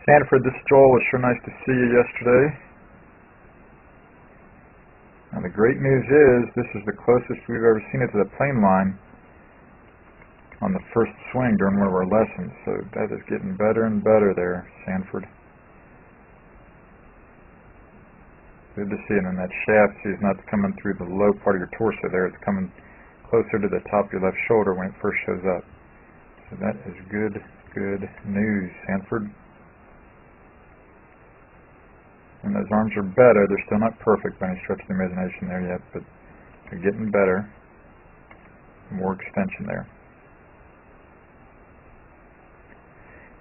Sanford, this is Joel. It was sure nice to see you yesterday. Now the great news is this is the closest we've ever seen it to the plane line on the first swing during one of our lessons. So that is getting better and better there, Sanford. Good to see it. And that shaft, see, is not coming through the low part of your torso there. It's coming closer to the top of your left shoulder when it first shows up. So that is good news, Sanford. And those arms are better. They're still not perfect by any stretch of the imagination there yet, but they're getting better. More extension there.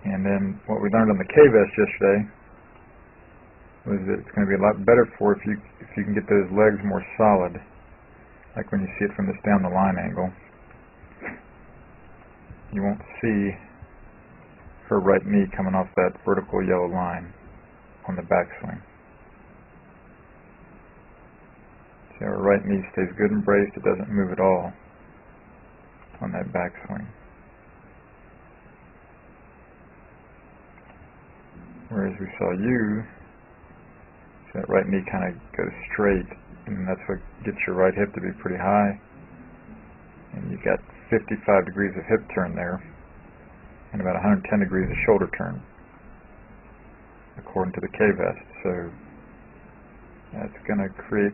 And then what we learned on the K-vest yesterday was that it's going to be a lot better for if you can get those legs more solid, like when you see it from this down the line angle. You won't see her right knee coming off that vertical yellow line on the backswing. See, our right knee stays good and braced. It doesn't move at all on that backswing. Whereas we saw you, see that right knee kind of goes straight, and that's what gets your right hip to be pretty high. And you've got 55 degrees of hip turn there, and about 110 degrees of shoulder turn, according to the K-vest. So that's going to create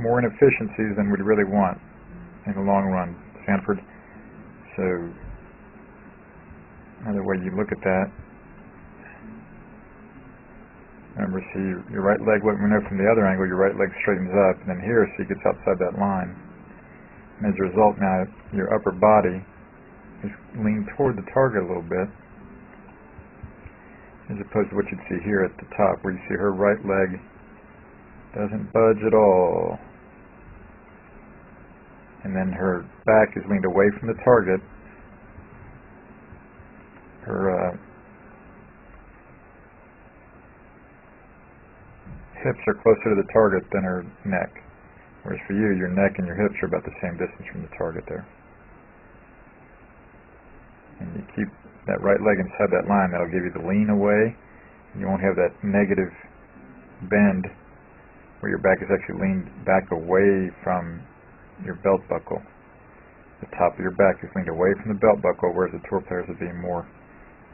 more inefficiencies than we'd really want in the long run, Sanford. So another way you look at that, remember, see, your right leg, what we know from the other angle, your right leg straightens up, and then here, see, it gets outside that line. And as a result, now your upper body is leaned toward the target a little bit, as opposed to what you'd see here at the top, where you see her right leg doesn't budge at all. And then her back is leaned away from the target. Her hips are closer to the target than her neck. Whereas for you, your neck and your hips are about the same distance from the target there. And you keep that right leg inside that line, that'll give you the lean away. And you won't have that negative bend where your back is actually leaned back away from your belt buckle. The top of your back is leaned away from the belt buckle, whereas the tour players are being more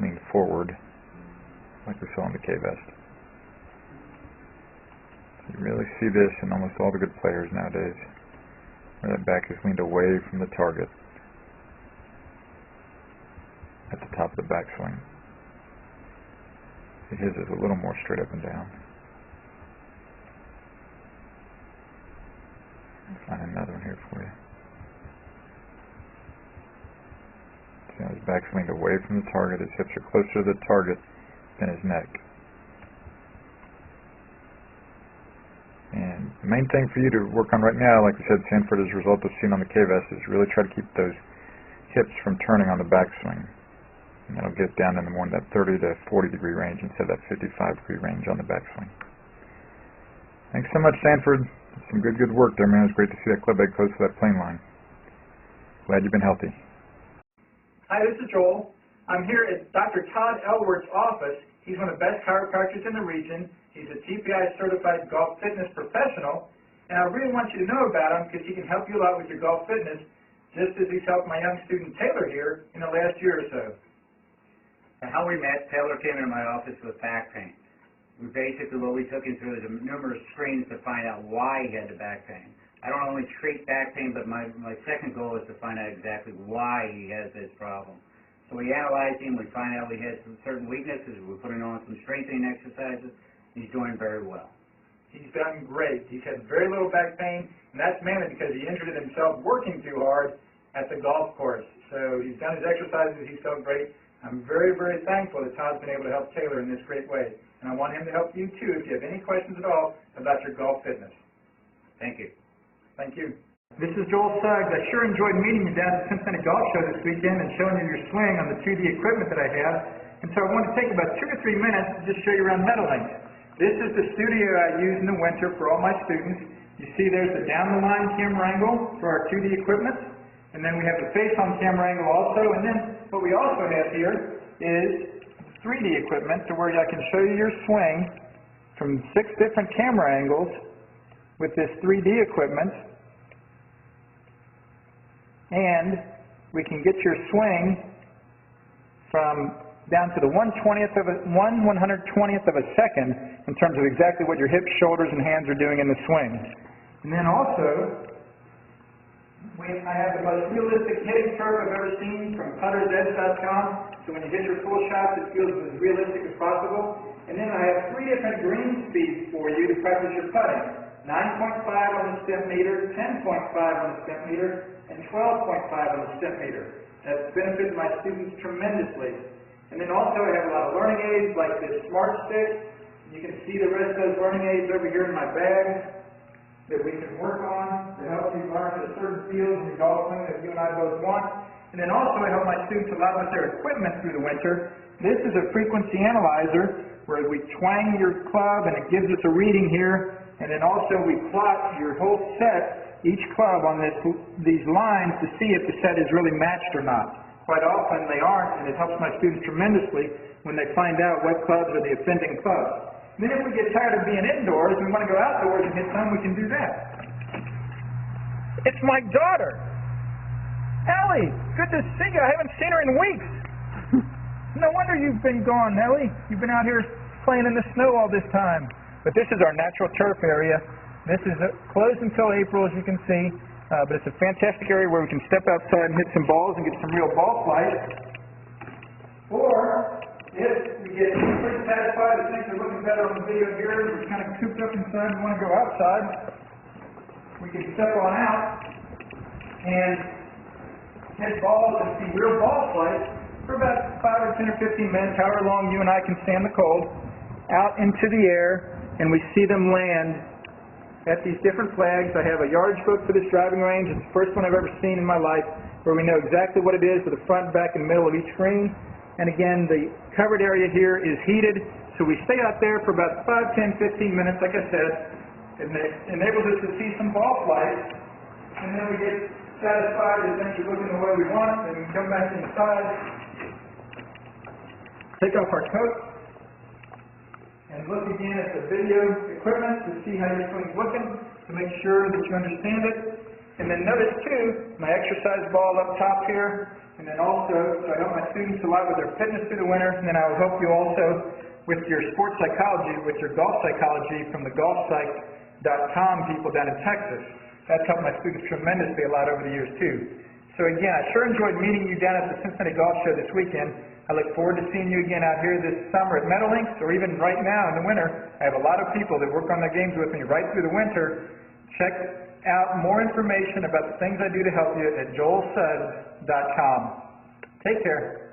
leaned forward, like we saw in the K-vest. So you really see this in almost all the good players nowadays, where that back is leaned away from the target at the top of the backswing. His is a little more straight up and down. Find another one here for you. See how his back's leaned away from the target. His hips are closer to the target than his neck. And the main thing for you to work on right now, like we said, Sanford, as a result of seeing on the K-vest, is really try to keep those hips from turning on the backswing. And that'll get down into more in that 30 to 40 degree range instead of that 55 degree range on the backswing. Thanks so much, Sanford. Some good work there, man. It was great to see that club egg close to that plane line. Glad you've been healthy. Hi, this is Joel. I'm here at Dr. Todd Elworth's office. He's one of the best chiropractors in the region. He's a TPI certified golf fitness professional, and I really want you to know about him because he can help you a lot with your golf fitness, just as he's helped my young student Taylor here in the last year or so. How we met, Taylor came into my office with back pain. Basically, what we took him through is numerous screens to find out why he had the back pain. I don't only treat back pain, but my second goal is to find out exactly why he has this problem. So we analyzed him, we find out he has some certain weaknesses, we put him on some strengthening exercises. He's doing very well. He's done great. He's had very little back pain, and that's mainly because he injured himself working too hard at the golf course. So he's done his exercises, he's felt great. I'm very thankful that Todd's been able to help Taylor in this great way. And I want him to help you too if you have any questions at all about your golf fitness. Thank you. Thank you. This is Joel Suggs. I sure enjoyed meeting you down at the Cincinnati Golf Show this weekend and showing you your swing on the 2D equipment that I have. And so I want to take about 2 or 3 minutes to just show you around Meadowlink. This is the studio I use in the winter for all my students. You see there's the down-the-line camera angle for our 2D equipment. And then we have the face-on camera angle also. And then what we also have here is 3D equipment to where I can show you your swing from 6 different camera angles with this 3D equipment, and we can get your swing from down to the 1/120th of a second in terms of exactly what your hips, shoulders, and hands are doing in the swing. And then also, I have the most realistic hitting curve I've ever seen from puttersedge.com, so when you hit your full shots, it feels as realistic as possible. And then I have 3 different green speeds for you to practice your putting. 9.5 on the stem meter, 10.5 on the stem meter, and 12.5 on the stem meter. That's benefited my students tremendously. And then also I have a lot of learning aids like this Smart Stick. You can see the rest of those learning aids over here in my bag that we can work on to help you learn the certain fields in your golf swing that you and I both want. And then also I help my students a lot with their equipment through the winter. This is a frequency analyzer where we twang your club and it gives us a reading here. And then also we plot your whole set, each club on these lines to see if the set is really matched or not. Quite often they aren't, and it helps my students tremendously when they find out what clubs are the offending clubs. Then if we get tired of being indoors and we want to go outdoors and hit some, we can do that. It's my daughter! Ellie! Good to see you. I haven't seen her in weeks. No wonder you've been gone, Ellie. You've been out here playing in the snow all this time. But this is our natural turf area. This is closed until April, as you can see. But it's a fantastic area where we can step outside and hit some balls and get some real ball flight. Or, if we get pretty satisfied and things are looking better on the video here, we're kind of cooped up inside and want to go outside, we can step on out and hit balls and see real ball flight for about 5 or 10 or 15 minutes, however long you and I can stand the cold, out into the air, and we see them land at these different flags. I have a yardage book for this driving range. It's the first one I've ever seen in my life where we know exactly what it is with the front, back, and middle of each green. And again, the covered area here is heated, so we stay out there for about 5, 10, 15 minutes, like I said. It enables us to see some ball flight, and then we get satisfied that things are looking the way we want, and we come back inside, take off our coat, and look again at the video equipment to see how your swing's looking, to make sure that you understand it. And then notice too, my exercise ball up top here, and then also, so I help my students a lot with their fitness through the winter, and then I will help you also with your sports psychology, with your golf psychology from the golfpsych.com people down in Texas. That's helped my students tremendously a lot over the years too. So again, I sure enjoyed meeting you down at the Cincinnati Golf Show this weekend. I look forward to seeing you again out here this summer at Meadowlinks, or even right now in the winter. I have a lot of people that work on their games with me right through the winter. Check out more information about the things I do to help you at joelsuggs.com. Take care.